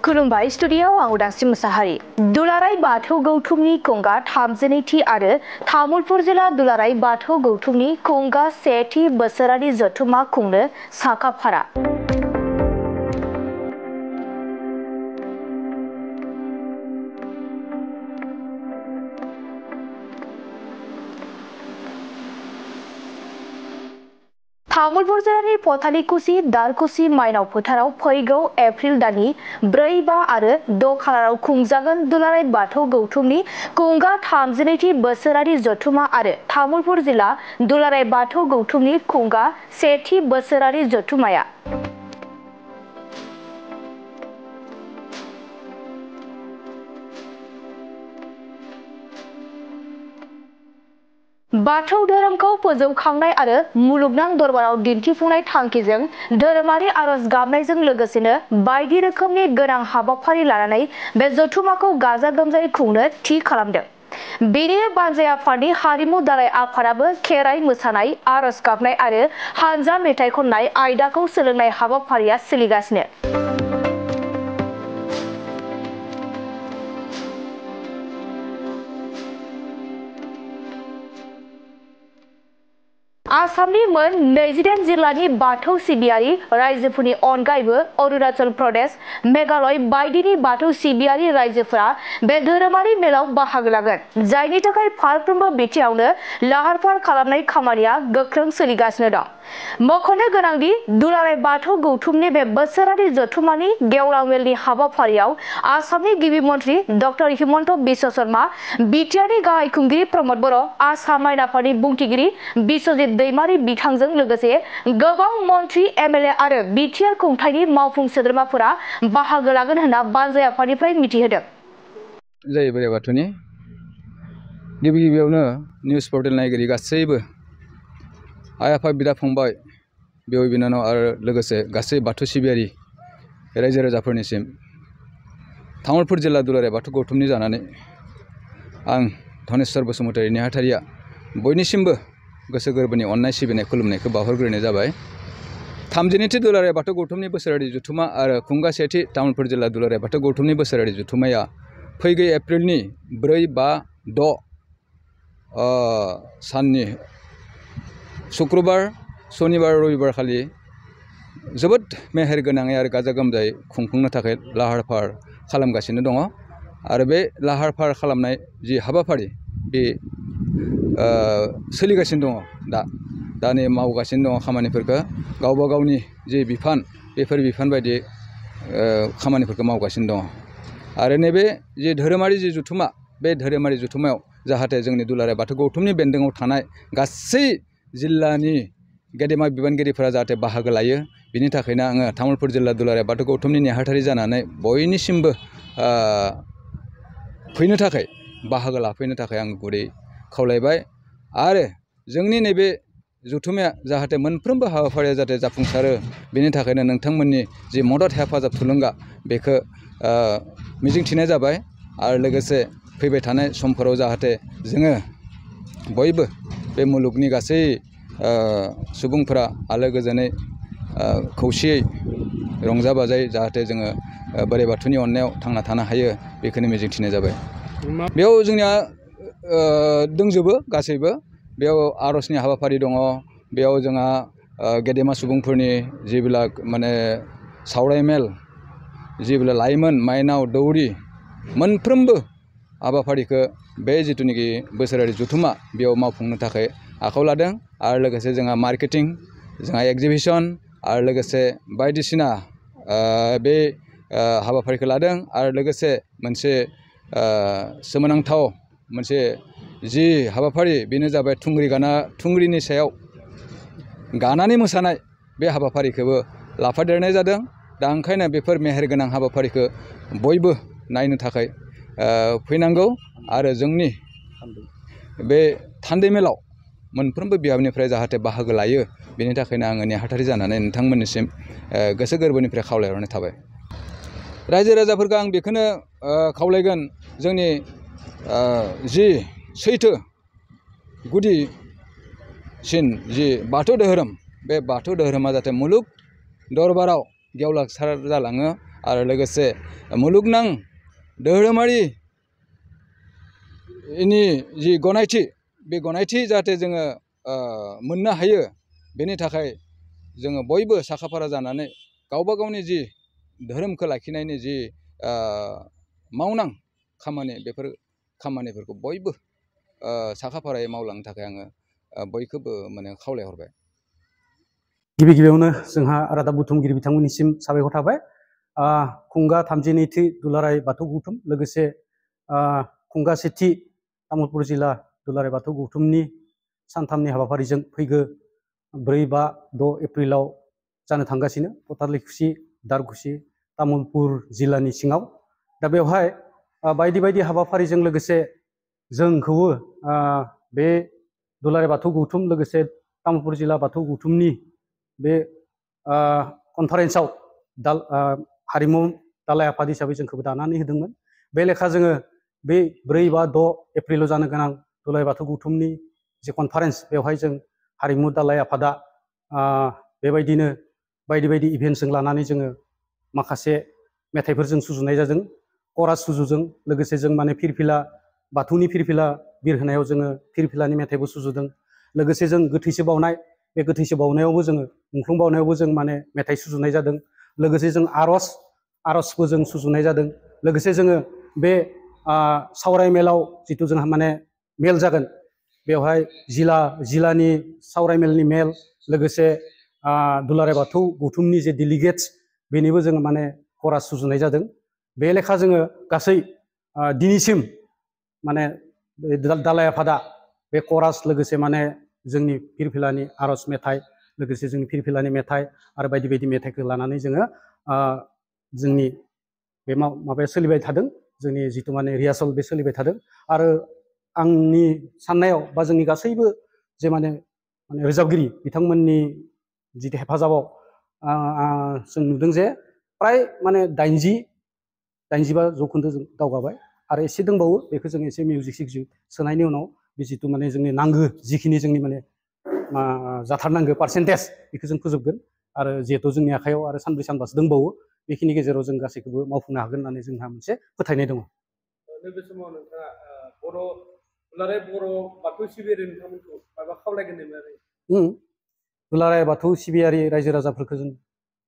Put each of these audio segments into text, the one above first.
खुलुमबाय स्टुडिय'आव आं उदांस्रि मुसाहारि। दुलाराय बाथौ गौथुमनि खुंगा 32थि आरो तामुलपुर जिल्ला दुलाराय बाथौ गौथुमनि खुंगा 1थि बोसोरारि जथुम्मा खुंनो साखाफारा। तामुलपुर जिल्लानि पथालिकुसि दारकुसि माइनाव फोथाराव फैगौ एप्रिल दाननि 4, 5 आरो 6 खालाराव खुंजागोन दुलाराय बाथौ गौथुमनि खुंगा 32थि बोसोरारि जथुम्मा आरो तामुलपुर जिल्ला दुलाराय बाथौ गौथुमनि खुंगा 1थि बोसोरारि जथुम्माया बाथौ धोरोमखौ फोजौखांनाय आरो मुलुगनां दरबाराव दिन्थिफुंनाय थांखिजों धोरोमारि आरज गाबनायजों लोगोसेनो बायदि रोखोमनि गोनां हाबाफारि लानानै बे जथुम्माखौ गाजा गोमजायै खुंनो थि खालामदों। बेनिनो बानजाय आफादनि हारिमु दालाय आफादाबो खेराइ मोसानाय, आरज गाबनाय आरो हानजा मेथाइ खननाय आयदाखौ सोलोंनाय हाबाफारिया सोलिगासिनो। आसामनि मोन 28 जिल्लानि बाथौ सिबियारि रायजोफोरनि अनगायैबो अरुणाचल प्रदेश, मेघालय बायदिनि बाथौ सिबियारि रायजोफोरा बे धोरोमारि मेलाव बाहागो लागोन, जायनि थाखाय फारफ्रोमबो बिथिङावनो लाहार फाहार खालामनाय खामानिया गोख्रों सोलिगासिनो दं। मख'नो गोनांदि दुलाराय बाथौ गौथुमनि बे बोसोरारि जथुम्मानि गेवलां मेलनि हाबाफारियाव आसामनि गिबि मन्थ्रि डक्टर हिमन्त बिश्व शर्मा, बिटिआरनि गाहाय खुंगिरि प्रमद बर', आसाम आयेन आफादनि बुंथिगिरि बिश्वजित दैमारि बिथांजों लोगोसे गोबां मन्थ्रि, एमएलए आरो बिटिआर खुंथायनि मावफुं सोद्रोमाफोरा बाहागो लागोन होनना बानजाय आफादनिफ्राय मिथिहोदों। जय बोराइ बाथौनि गिबियावनो निउस पर्टेल नायगिरि गासैबो आइ आफा बिदा फंबाय, बिबै बिनानाव आरो लोगोसे गासै बाथौ सिबियारि रायजो राजाफोरनिसिम तामुलपुर जिल्ला दुलाराय बाथौ गौथुमनि जानानै आं धनेस्वर बसुमतारी नेहाथारिया बयनिसिमबो गोसो गोरबोनि अननाय सिबिनाय खुलुमनायखौ बावहरग्रोनाय जाबाय। 32थि दुलाराय बाथौ गौथुमनि बोसोरारि जथुम्मा आरो खुंगा 1थि तामुलपुर जिल्ला दुलाराय बाथौ गौथुमनि बोसोरारि जथुम्माया फैगौ एप्रिलनि 4, 5, 6 साननि शुक्रबार, शनिबार, रबिबार खालि जोबोद मेहेर गोनाङै आरो गाजा गोमजायै खुंफुंनो थाखाय लाहार फाहार खालामगासिनो दङ आरो बे लाहार फाहार खालामनाय जि हाबाफारि बे सोलिगासिनो दङ। दा नै मावगासिनो दङ खामानिफोरखौ गावबा गावनि जि बिफान, बेफोर बिफान बायदि खामानिफोरखौ मावगासिनो दङ आरो नैबे जि धोरोमारि जि जथुम्मा, बे धोरोमारि जथुम्मायाव जाहाथे जोंनि दुलाराय बाथौ गौथुमनि बेन्दोङाव थानाय गासै जिल्लानि गेदेमा बिबानगिरिफोरा जाहाथे बाहागो लायो, बिनि थाखायनो आङो तामुलपुर जिल्ला दुलाराय बाथौ गौथुमनि नेहाथारि जानानै बयनिसिमबो फैनो थाखाय, बाहागो लाफैनो थाखाय आं गुरै खावलायबाय आरो जोंनि नैबे जथुम्माया जाहाथे मोनफ्रोमबो हाबाफारिया जाहाथे जाफुंसारो, बेनि थाखायनो नोंथांमोननि जि मदद हेफाजाब थुलुंगा बेखौ मिजिंथिनाय जाबाय आरो लोगोसे फैबाय थानाय समफोराव जाहाथे जोङो बयबो बे मुलुगनि गासै सुबुंफोरा आलो गोजोनै खौसेयै रंजा बाजायै जाहाथे जोङो बोराइ बाथौनि अननायाव थांना थानो हायो, बेखौनो मिजिंथिनाय जाबाय। बेयाव जोंनिया दंजोबो गासैबो। बेयाव आरजनि हाबाफारि दङ, बेयाव जोंहा गेदेमा सुबुंफोरनि जिबिलाक माने सावराय मेल, जिबिला लाइमोन, माइनाव, दौरि मोनफ्रोमबो हाबाफारिखौ बे जिथुनिखि बोसोरारि जथुम्मा बेयाव मावफुंनो थाखाय आखायाव लादों आरो लोगोसे जोंहा मार्केटिं, जोंहा एग्जिबिसन आरो लोगोसे बायदिसिना बे हाबाफारिखौ लादों आरो लोगोसे मोनसे सोमोनांथाव मोनसे जि हाबाफारि, बेनो जाबाय थुंग्रिनि सायाव गानानै मोसानाय, बे हाबाफारिखौबो लाफादेरनाय जादों। दा ओंखायनो बेफोर मेहेरगोनां हाबाफारिखौ बयबो नायनो थाखाय फैनांगौ आरो जोंनि बे थान्दै मेलाव मोनफ्रोमबो बिहाबनिफ्राय जाहाथे बाहागो लायो, बेनि थाखायनो आङो नेहाथारि जानानै नोंथांमोननिसिम गोसो गोरबोनिफ्राय खावलायहरनाय थाबाय। रायजो राजाफोरखौ आं बेखौनो खावलायगोन, जोंनि जि सैथो गुदिसिन जि बाथौ धोरोम, बे बाथौ धोरोमा जाहाथे मुलुग दरबाराव गेवलांसार जालाङो आरो लोगोसे मुलुगनां धोरोमारि इनि जि गनायथि बे गनायथि जाहाथे जोङो मोननो हायो बेनि थाखाय जोङो बयबो साखाफारा जानानै गावबा गावनि जि धोरोमखौ लाखिनायनि जि मावनां खामानि बेफोर खामानिफोरखौ बयबो साखाफारायै मावलांनो थाखाय आङो बयखौबो माने खावलायहरबाय। गिबि गिबियावनो जोंहा रादाब बुथुमगिरि बिथांमोननिसिम साबायखर थाबाय। खुंगा 32थि दुलाराय बाथौ गौथुम लोगोसे खुंगा 1थि तामुलपुर जिल्ला दुलाराय बाथौ गौथुमनि सानथामनि हाबाफारिजों फैगौ 4-5-6 एप्रिलाव जानो थांगासिनो पथारलिकुसि दारकुसि तामुलपुर जिल्लानि सिङाव। दा बेवहाय बायदि बायदि हाबाफारिजों लोगोसे जोंखौबो बे दुलाराय बाथौ गौथुम लोगोसे तामुलपुर जिल्ला बाथौ गौथुमनि बे कनफारेन्सआव हारिमु दालाय आफाद हिसाबै जोंखौबो दानानै होदोंमोन। बे लेखा जोङो बे 4-5-6 एप्रिलाव जानो गोनां दुलाराय बाथौ गौथुमनि जे कनफारेन्स बेवहाय जों हारिमु दालाय आफादा बेबायदिनो बायदि बायदि इभेन्टजों लानानै जोङो माखासे मेथाइफोरजों सुजुनाय जादों, करास सुजुदों, लोगोसे जों माने फिरफिला बाथौनि फिरफिला बिरहोनायाव जोङो फिरफिलानि मेथाइबो सुजुदों, लोगोसे जों गोथैसो बावनाय बे गोथैसो बावनायावबो जोङो मुंख्लं बावनायावबो जों माने मेथाइ सुजुनाय जादों, लोगोसे जों आर'जबो जों सुजुनाय जादों, लोगोसे जोङो बे सावराय मेलाव जिथु जोंहा माने मेल जागोन बेवहाय जिल्लानि सावराय मेलनि मेल लोगोसे दुलाराय बाथौ गौथुमनि जे डेलिगेट्स बेनिबो जोङो माने करास सुजुनाय जादों। बे लेखा जोङो गासै दिनैसिम माने दालाय आफादा बे करास लोगोसे माने जोंनि फिरफिलानि आर'ज मेथाइ लोगोसे जोंनि फिरफिलानि मेथाइ आरो बायदि बायदि मेथाइखौ लानानै जोङो जोंनि बे माबाया सोलिबाय थादों, जोंनि जिथु माने रिहार्सेल बे सोलिबाय थादों। आरो आंनि साननायाव बा जोंनि गासैबो जे माने रोजाबगिरि बिथांमोननि जिथु हेफाजाबाव जों नुदों जे फ्राय माने 80-85% जों दावगाबाय आरो एसे दंबावो, बेखौ जों एसे मिउजिक सोनायनि उनाव बे जिथु माने जोंनि नांगौ जिखिनि जोंनि माने जाथारनांगौ पार्सेन्टेज बेखौ जों फोजोबगोन। आरो जिहेथु जोंनि आखायाव आरो 3-4 सानबासो दंबावो, बेखिनि गेजेराव जों गासैखौबो मावफुंनो हागोन होननानै जोंहा मोनसे फोथायनाय दङ। नैबे समाव नोंथाङा दुलाराय बर' बाथौ सिबियारि नोंथांमोनखौ माबा खावलायगोन नामा? दुलाराय बाथौ सिबियारि रायजो राजाफोरखौ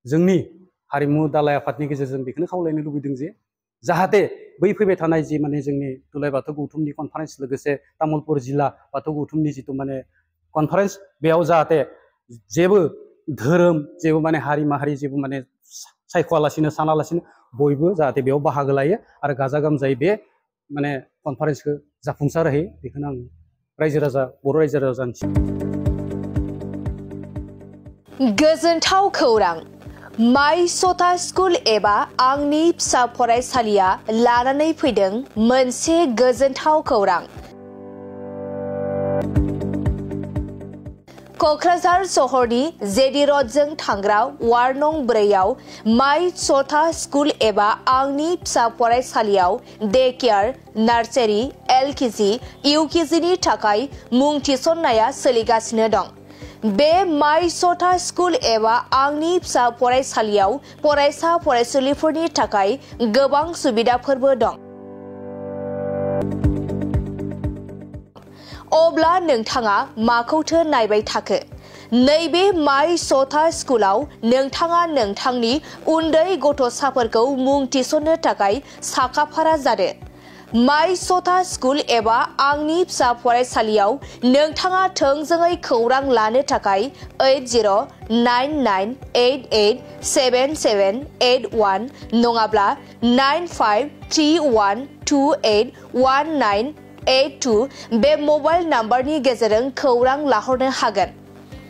जोंनि हारिमु दालाय आफादनि गेजेरजों बेखौनो खावलायनो लुबैदों जे जाहाथे बै फैबाय थानाय जि माने जोंनि दुलाराय बाथौ गौथुमनि कनफारेन्स लोगोसे तामुलपुर जिल्ला बाथौ गौथुमनि जिथु माने कनफारेन्स बेयाव जाहाथे जेबो धोरोम जेबो माने हारि माहारि जेबो माने सायख'आलासिनो सानालासिनो बयबो जाहाथे बेयाव बाहागो लायो आरो गाजा गोमजायै बे माने कनफारेन्सखौ जाफुंसार होयो, बेखौनो आं बर' रायजो राजानिसिम। गोजोनथाव खौरां, माइ सथा स्कुल एबा आंनि फिसा फरायसालिया लानानै फैदों मोनसे गोजोनथाव खौरां। क'क्राझार सहरनि जेडि रडजों थांग्रा वार्ड नं 4आव माइ सथा स्कुल एबा आंनि फिसा फरायसालियाव डे केयार, नार्सारि, LKG, UKGनि थाखाय मुं थिसननाया सोलिगासिनो दं। बे माइ सथा स्कुल एबा आंनि फिसा फरायसालियाव फरायसा फरायसुलिफोरनि थाखाय गोबां सुबिदाफोरबो दं। अब्ला नोंथाङा माखौथो नायबाय थाखो? नैबे माइ सथा स्कुलाव नोंथाङा नोंथांनि उन्दै गथ'साफोरखौ मुं थिसननो थाखाय साखाफारा जादो। माइ सथा स्कुल एबा आंनि फिसा फरायसालियाव नोंथाङा थोंजोङै खौरां लानो थाखाय 8099887781 नङाब्ला 9531281982 बे मबाइल नाम्बारनि गेजेरजों खौरां लाहरनो हागोन।